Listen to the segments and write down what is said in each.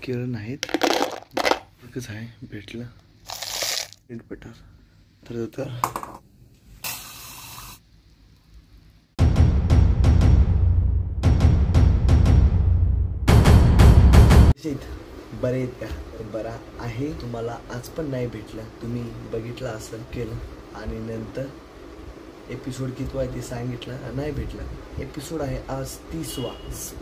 केलं नाहीत, एकच आहे भेटलं रेड बटर. तर बरे आहेत का? बरा आहे. तुम्हाला आज पण नाही भेटलं, तुम्ही बघितलं असेल, केलं आणि नंतर एपिसोड कितवा आहे ते सांगितलं, नाही भेटला. एपिसोड आहे आज 30वा.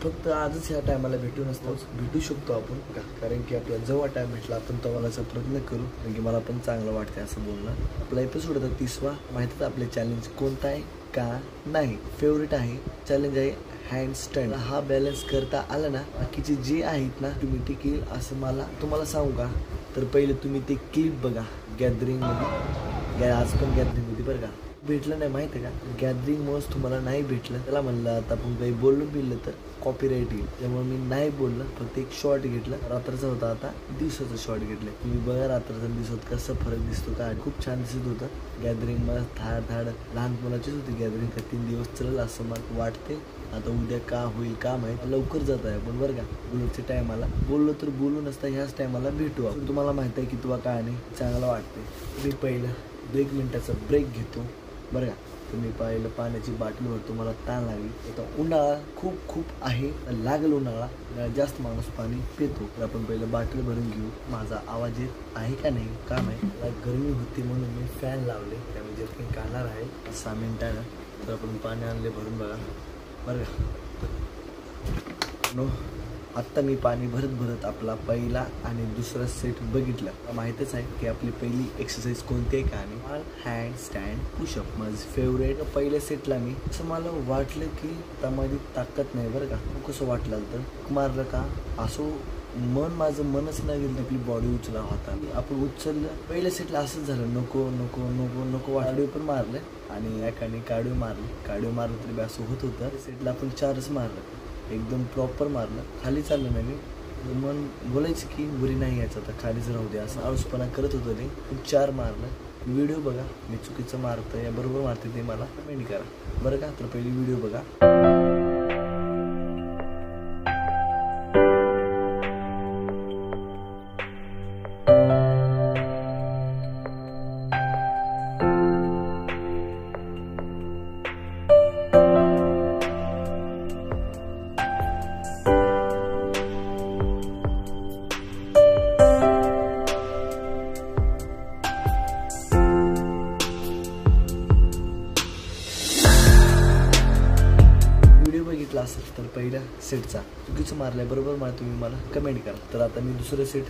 फक्त आजच ह्या टायमाला भेटू शकतो आपण का, कारण की आपला जेव्हा टाइम भेटला आपण तेव्हाचा प्रयत्न करू, कारण की मला पण चांगलं वाटतं असं बोलणं. आपला एपिसोड होता 30वा. माहिती आपले चॅलेंज कोणता आहे का नाही, फेवरेट आहे चॅलेंज आहे हँड स्टँड. हा बॅलन्स करता आला ना, बाकीचे जे आहेत ना ऑटोमॅटिक येईल असं मला तुम्हाला सांगू का. तर पहिले तुम्ही ते क्लिप बघा गॅदरिंग मध्ये, आज पण गॅदरिंग होती बरं का. भेटलं नाही माहिती आहे का, गॅदरिंगमुळेच तुम्हाला नाही भेटलं. त्याला म्हणलं आता आपण काही बोललो बिललं तर कॉपीराईट येईल, त्यामुळे मी नाही बोललं, फक्त एक शॉर्ट घेतला. रात्रीचा होता, आता दिवसाचं शॉर्ट घेतलं. तुम्ही बघा रात्रीचा दिवसात कसं फरक दिसतो का, खूप छान दिसत होतं. गॅदरिंग मला थाड लहान मुलाचीच होती गॅदरिंग, का 3 दिवस चालेल असं मला वाटते. आता उद्या का होईल का माहीत, लवकर जात आहे आपण बरं का. बुलेटच्या टायमाला बोललो तर बोलू नसता, ह्याच टायमाला भेटू आपण. तुम्हाला माहित आहे की तुला काय नाही चांगलं वाटते. मी पहिलं 1 मिनिटाचा ब्रेक घेतो बरं का. तुम्ही पाहिलं पाण्याची बाटली भरतो, मला ताण लागली. आता उन्हाळा खूप आहे, लागेल उन्हाळा, जास्त माणूस पाणी पितो. तर आपण पहिलं बाटली भरून घेऊ. माझा आवाज येत आहे का नाही का नाही, गरमी होती म्हणून मी फॅन लावले, त्यामुळे जे काही काढणार आहे 6 मिनिटानं. तर आपण पाणी आणले भरून बघा बरं का. नो आत्ता मी पाणी भरत आपला पहिला आणि दुसरा सेट बघितला. माहीतच आहे की आपली पहिली एक्सरसाइज कोणती आहे का, आणि हँड स्टँड पुशअप माझं फेवरेट. पहिल्या सेटला मी असं मला वाटलं की त्यामध्ये ताकद नाही बरं का. कसं वाटलं तर मारलं का असं माझं मनच नाही गेलं, आपली बॉडी उचला होता. आपण उचललं पहिल्या सेटला असंच झालं, नको वाढवे पण मारलं आणि एकाने काढवे मारलं तरी असं होत होतं. सेटला आपण 4च मारलं, एकदम प्रॉपर मारलं. खाली चाललं नाही मी, मन बोलायचं की बुरी नाही यायचं आता खालीच राहू दे असं आळसपणा करत होतं ते. 4 मारलं. व्हिडिओ बघा, मी चुकीचं मारतं या बरोबर मारते ते मला कमेंट करा बरं का. तर पहिली व्हिडिओ बघा. असेल तर पहिल्या सेटचा चुकीचं मारलंय बरोबर मार, तुम्ही मला कमेंट करा. तर आता मी दुसरं सेट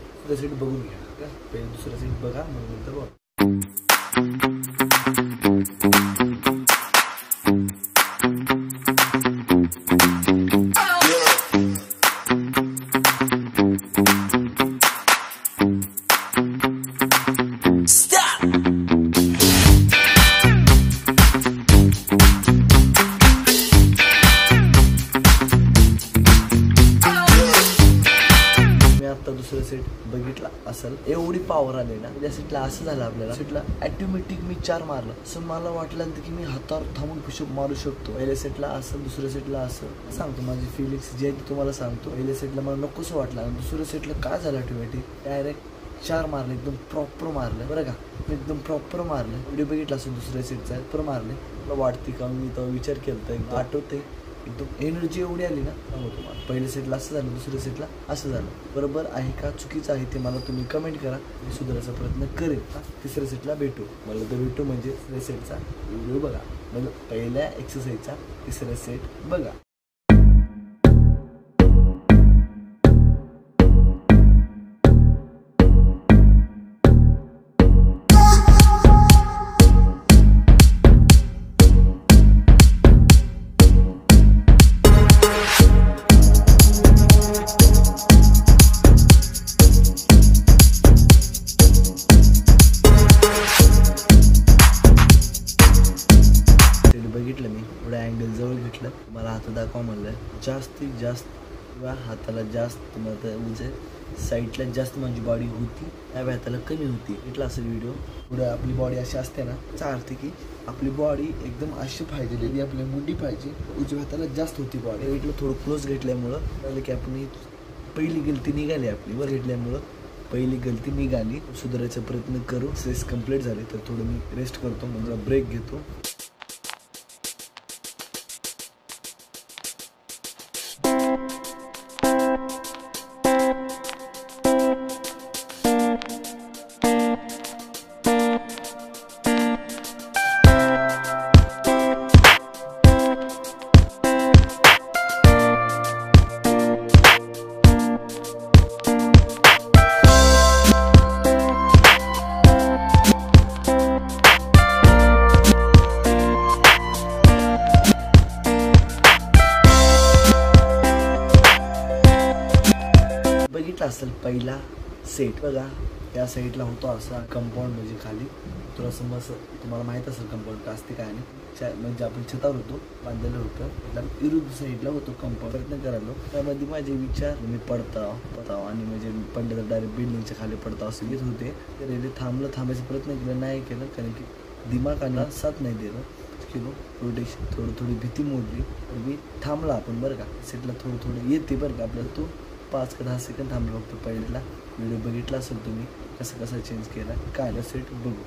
बघून घ्या का. पहिले दुसरं सेट बघा, मग नंतर बघा. दुसरं सेट बघितला असेल, एवढी पॉवर आली ना त्या सेटला. असं झालं आपल्याला सेटला ऑटोमॅटिक मी 4 मारला, असं मला वाटलं की मी हातावर थांबून पुशअप मारू शकतो. पहिल्या सेटला असं, दुसऱ्या सेटला असं. सांगतो माझी फिलिंग्स जे आहे तुम्हाला सांगतो. पहिल्या सेटला मला नकोसं वाटलं आणि दुसऱ्या सेटला काय झालं ऑटोमॅटिक डायरेक्ट 4 मारले, एकदम प्रॉपर मारलं बरं का. एकदम प्रॉपर मारलं. व्हिडिओ बघितला असेल दुसऱ्या सेटचा, प्रॉपर मारले. मला वाटते का मी तो विचार केला तर आठवते, एकदम एनर्जी एवढी आली ना. तुम्हाला पहिल्या सेटला असं झालं, दुसऱ्या सेटला असं झालं. बरोबर आहे का चुकीचं आहे ते मला तुम्ही कमेंट करा, मी सुधारायचा प्रयत्न करेन. तिसऱ्या सेटला भेटू, मला तर भेटू म्हणजे तिसऱ्या सेटचा व्हिडिओ बघा, म्हणजे पहिल्या एक्सरसाइजचा तिसरा सेट बघा. बघितलं मी थोडा अँगल जवळ घेतलं, मला हात दाखवा म्हणलं. जास्तीत जास्त किंवा हाताला जास्त म्हणजे साईडला जास्त माझी बॉडी होती, त्या हाताला कमी होती. इथला असेल व्हिडिओ. पुढे आपली बॉडी अशी असते ना, याचा अर्थ की आपली बॉडी एकदम अशी पाहिजे, आपली मुंडी पाहिजे. उजव्या हाताला जास्त होती बॉडी. इथलं थोडं क्लोज घेतल्यामुळं की आपण पहिली गलती निघाली आपली वर घेतल्यामुळं पहिली गलती निघाली. सुधारायचा प्रयत्न करू. सेस कंप्लीट झाले तर थोडं मी रेस्ट करतो, म्हणजे ब्रेक घेतो. असेल पहिला सेट बघा, या साईडला होतो असा कंपाऊंड, म्हणजे खाली तुला तुम्हाला माहित असेल कंपाऊंड का असते काय नाही, म्हणजे आपण छतावर होतो, बांधलेलं होतं. त्याला विरुद्ध साईडला होतो कंपाऊंड. प्रयत्न करायलो त्यामध्ये माझे विचार मी पडताव आणि म्हणजे पडले तर डायरेक्ट बिल्डिंगच्या खाली पडताव असं येत होते. रेल्वे थांबायचा प्रयत्न केला, नाही केलं, कारण की दिमागाला साथ नाही दिलं. किलो रोटेशन थोडी भीती मोडली तर मी थांबला. आपण बरं का सेटला थोडं येते बरं का आपल्याला. तो 5 का 10 सेकंद थांबलो फक्त. पहिला व्हिडिओ बघितला असेल तुम्ही कसा चेंज केला काय सेट बघू.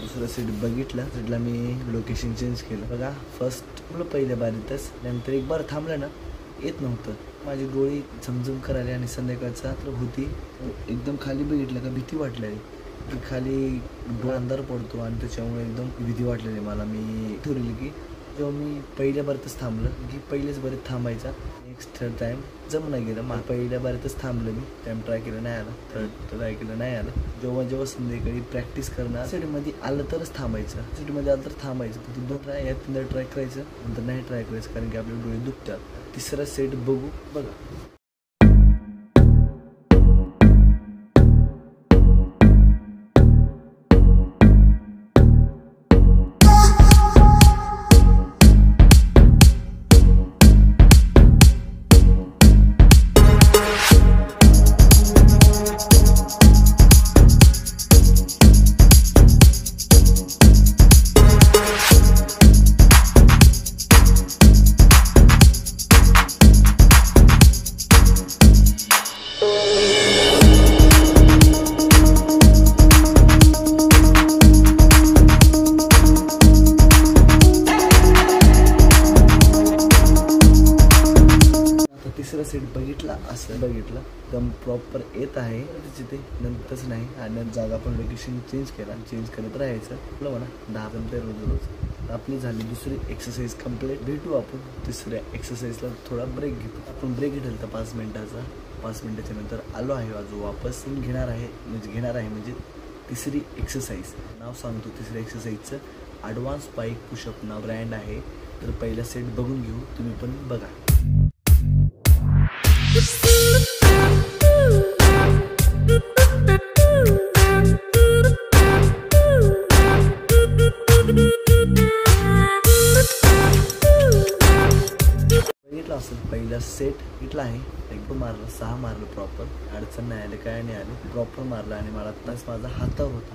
दुसरं सीट बघितलं, सीटला मी लोकेशन चेंज केलं बघा. फर्स्ट पहिल्या बारीतच, नंतर एक बार थांबलं ना येत नव्हतं. माझी डोळी झमझम करायला आणि संध्याकाळचा तर होती. एकदम खाली बघितलं का भीती वाटलेली की खाली डोळा अंधार पडतो आणि त्याच्यामुळे एकदम भीती वाटलेली मला. मी ठरवली की जेव्हा मी पहिल्या बारीतच थांबलं की पहिलेच बारीत थांबायचा. नेक्स्ट थर्ड टाईम जमून गेलं. पहिल्या बारीतच थांबलं मी. टाईम ट्राय केलं नाही आलं, थर्ड ट्राय केलं नाही आलं. जेव्हा संध्याकाळी प्रॅक्टिस करणार सिटीमध्ये आलं तरच थांबायचं, सिटीमध्ये आलं तर थांबायचं. पण 2 ट्राय या 3 ट्राय करायचं, नंतर नाही ट्राय करायचं, कारण की आपले डोळे दुखतात. तिसरा सेट बघू बघा. तिसरा सेट बघितला असं बघितलं एकदम प्रॉपर येत आहे तिथे, नंतरच नाही. आणि जागा पण लोकेशन चेंज करत राहायचं आपलं म्हणा. 10 मिनिटं रोज आपली झाली दुसरी एक्सरसाइज कंप्लीट. भेटू आपण तिसऱ्या एक्सरसाइजला. थोडा ब्रेक घेतो आपण. ब्रेक घेतला तर 5 मिनिटाचा. 5 मिनिटाच्या नंतर आलो आहे अजून वापस घेणार आहे म्हणजे तिसरी एक्सरसाइज. नाव सांगतो तिसऱ्या एक्सरसाइजचं. ॲडव्हान्स बाईक पुशअप नाव ब्रँड आहे. तर पहिला सेट बघून घेऊ, तुम्ही पण बघा. बघितलं असेल पहिला सेट इथला आहे. एकदम मारलं, 6 मारलं प्रॉपर. अडचण नाही आली, काय नाही आली, प्रॉपर मारलं. आणि मला आत्ताच माझा हातावर होता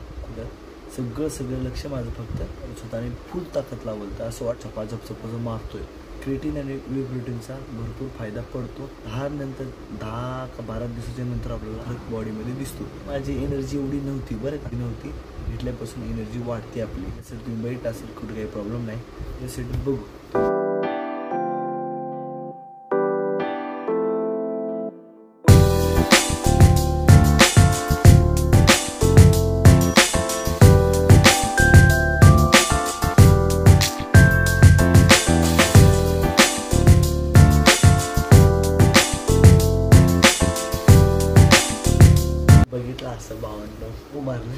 सगळं लक्ष माझं फक्त स्वतःने फुल ताकद लावलं. असं वाटतं झपाझप मारतोय. क्रिएटिन आणि वे प्रोटीनचा भरपूर फायदा पडतो. 10 का 12 दिवसाच्या नंतर आपल्याला फरक बॉडीमध्ये दिसतो. माझी एनर्जी एवढी नव्हती बरं का, नव्हती. घेतल्यापासून एनर्जी वाढते आपली. जर तुम्ही बैठ असेल कुठे काही प्रॉब्लेम नाही. हे सेट बघू. असं भावांनो मारलं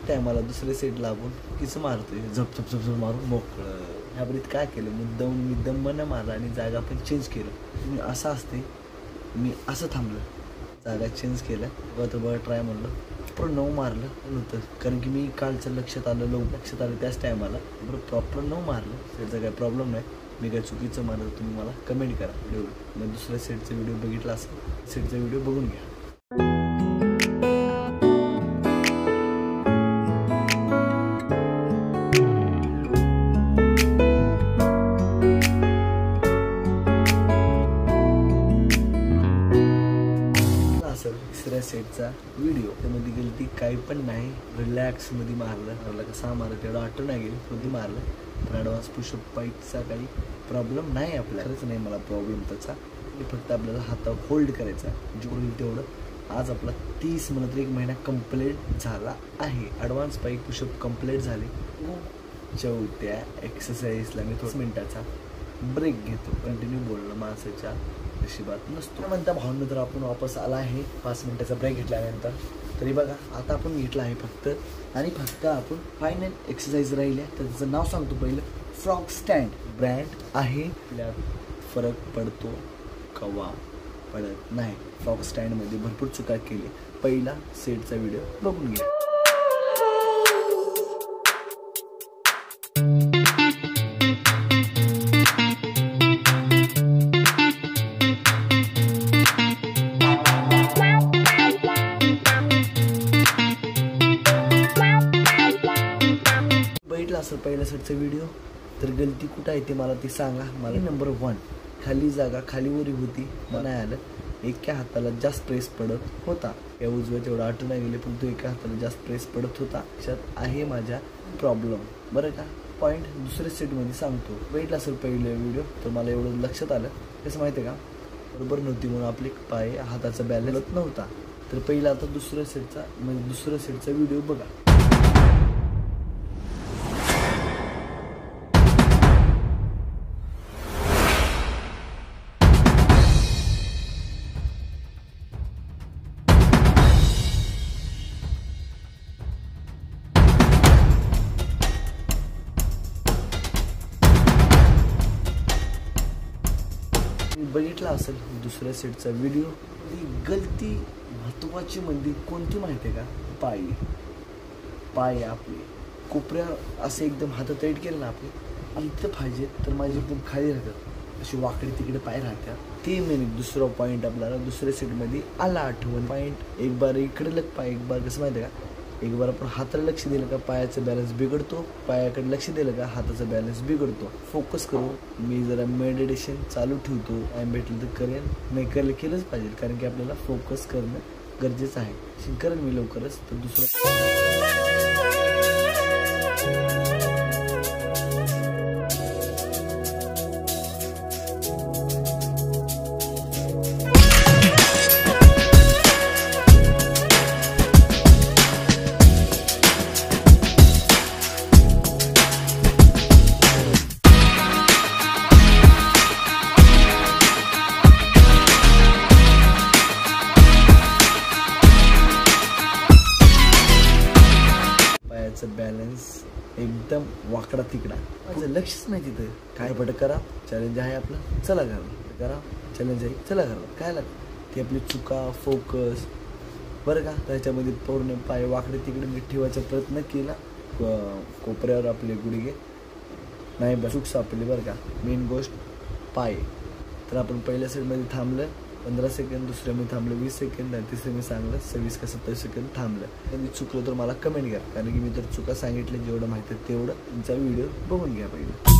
त्या मला दुसरे सेट लागून किचं मारतोय झप झप झप झप मारून मोकळं. ह्या बरीत काय केलं मुद्दाम मन मारला आणि जागा पण चेंज केलं. मी असं असते मी असं थांबलं जागा चेंज केल्या बघा ट्राय म्हणलं प्रॉपर 9 मारलं नव्हतं कारण की मी कालचं लक्षात आलं त्याच टायमाला बरं प्रॉपर 9 मारलं. त्याचा काही प्रॉब्लेम नाही. मी काय चुकीचं मारलं तुम्ही मला कमेंट करा व्हिडिओ. मग दुसऱ्या सेटचा व्हिडिओ बघितला असेल सेटचा व्हिडिओ बघून घ्या. तिसऱ्या सेटचा व्हिडिओ त्यामध्ये गेली ती काही पण नाही रिलॅक्स मध्ये मारलं. मला कसा मारलं तेवढं आठवण नाही गेली मध्ये मारलं. पण ॲडव्हान्स पुशअप पाईटचा काही प्रॉब्लेम नाही आपल्यालाच नाही मला प्रॉब्लेम त्याचा. फक्त आपल्याला हातावर होल्ड करायचा जेवढं तेवढं. आज आपला 30 म्हणत 1 महिना कंप्लीट झाला आहे. ॲडव्हान्स पाईक पुशअप कंप्लीट झाले. चौथ्या एक्सरसाइजला मी 30 मिनिटाचा ब्रेक घेतो. कंटिन्यू बोलणं माणसाच्या नशिबात नसतो म्हणता भावना. तर आपण वापस आला आहे 5 मिनिटाचा ब्रेक घेतल्यानंतर. तरी बघा आता आपण घेतला आहे फक्त आपण फायनल एक्सरसाइज राहिल्या. तर त्याचं नाव सांगतो पहिलं फ्रॉग स्टँड ब्रँड आहे. फरक पडतो कवा पडत नाही. फ्रॉग स्टँडमध्ये भरपूर चुका केली. पहिला सेटचा व्हिडिओ बघून घ्या. असेल पहिल्या सेटचा व्हिडिओ तर गलती कुठं आहे ते मला ती सांगा. मला नंबर 1 खाली जागा खालीवरी होती मला नाही आलं. एका हाताला जास्त प्रेस पडत होता. या उजव्या तेवढं आठवण नाही गेले पण तो एका हाताला जास्त प्रेस पडत होता. त्याच्यात आहे माझ्या प्रॉब्लेम बरं का. पॉईंट दुसऱ्या सेटमध्ये सांगतो. बघितलं असेल पहिलं व्हिडिओ तर मला एवढं लक्षात आलं कसं माहिती आहे का बरोबर नव्हती म्हणून आपले पाय हाताचा बॅलन्स नव्हता. तर पहिला आता दुसऱ्या सेटचा व्हिडिओ बघा. बघितला असेल दुसऱ्या सेटचा व्हिडिओ. गलती महत्त्वाची म्हणजे कोणती माहिती आहे का पाय आपले कोपऱ्या असे एकदम हात टाईट केलं ना आपले इथं पाहिजे तर माझे एकदम खाली राहतात अशी वाकडे तिकडे पाय राहतात. ते मेन दुसरा पॉईंट आपल्याला दुसऱ्या सेटमध्ये आला आठवण. पॉईंट एक बार इकडे लग पाय एक बार कसं माहिती आहे का एक बार आपण हाताला लक्ष दिलं का पायाचं बॅलन्स बिघडतो. पायाकडे लक्ष दिलं का हाताचा बॅलन्स बिघडतो. फोकस करू. मी जरा मेडिटेशन चालू ठेवतो. टाईम भेटलं तर करेन नाही केलंच पाहिजे कारण की आपल्याला फोकस करणं गरजेचं आहे. करेन मी लवकरच. तर दुसरं बॅलन्स एकदम वाकडा तिकडा. माझं लक्षच नाही तिथं. काय बट करा चॅलेंज आहे आपलं चला करा चॅलेंज आहे चला काय लागतं ती आपली चुका फोकस बरं का. त्याच्यामध्ये पूर्ण पाय वाकडे तिकडे मी ठेवायचा प्रयत्न केला. कोपऱ्यावर आपले गुडघे नाही बस चूक सापडली बरं का. मेन गोष्ट पाय. तर आपण पहिल्या सेटमध्ये थांबलं 15 सेकंद. दुसऱ्या मी थांबलं 20 सेकंद. आणि तिसरं मी सांगलं 26 का 27 सेकंद थांबलं. त्यांनी चुकलं तर मला कमेंट करा कारण की मी तर चुका सांगितल्या जेवढं माहिती आहे तेवढं तुमचा व्हिडिओ बघून घ्या पहिलं.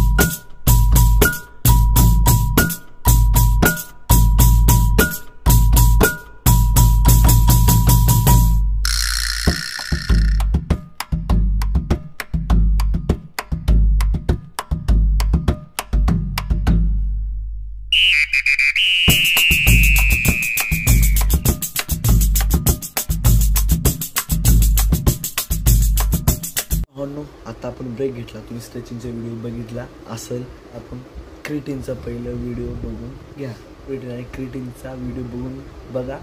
आता आपण ब्रेक घेतला. तुम्ही स्ट्रेचिंगचा व्हिडिओ बघितला असेल. आपण क्रिएटिनचा पहिला व्हिडिओ बघून घ्या. क्रिएटिन आणि क्रिएटिनचा व्हिडिओ बघा.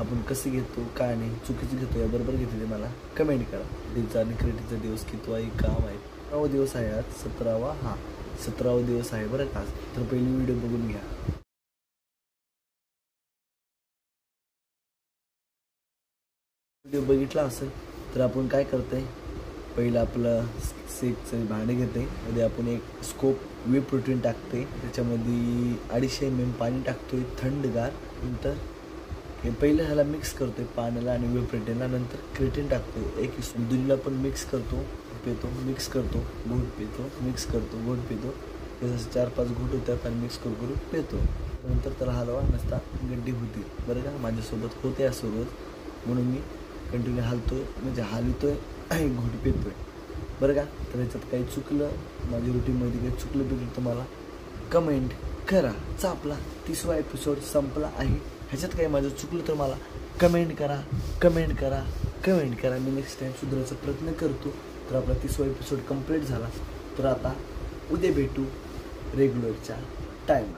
आपण कसं घेतो काय नाही, चुकीचं घेतो या बरोबर घेतो ते मला कमेंट करा. दिवसा आणि क्रिएटिव्हचा दिवस कितवाही काम आहे. 17वा दिवस आहे आज, 17वा दिवस आहे बरं का आज. तर पहिली व्हिडिओ बघून घ्या. व्हिडिओ बघितला असेल तर आपण काय करतोय, पहिलं आपलं सेकचं भांडे घेते, मध्ये आपण एक स्कोप वे प्रोटीन टाकते, त्याच्यामध्ये 250 ml पाणी टाकतोय थंडगार. नंतर हे पहिलं ह्याला मिक्स करतोय पाण्याला आणि वे प्रोटीनला. नंतर क्रिएटिन टाकतोय एक दुधीला पण मिक्स करतो, पितो, मिक्स करतो, घोट पितो, मिक्स करतो, घोट पितो. जसं 4-5 घोट होतात आणि मिक्स करून पितो. नंतर त्याला हलवा, नसता गड्डी होती बरं का. माझ्यासोबत होते असं रोज, म्हणून मी कंटिन्यू हलतोय, म्हणजे हलतोय घोट पितोय बरं का. तर ह्याच्यात काही चुकलं, माझ्या रुटीनमध्ये काही चुकलं बिकलं तर मला कमेंट करा. आपला 30वा एपिसोड संपला आहे. ह्याच्यात काही माझं चुकलं तर मला कमेंट करा. मी नेक्स्ट टाईम सुधारायचा प्रयत्न करतो. तर आपला 30वा एपिसोड कंप्लीट झाला. तर आता उद्या भेटू रेग्युलरच्या टाईमला.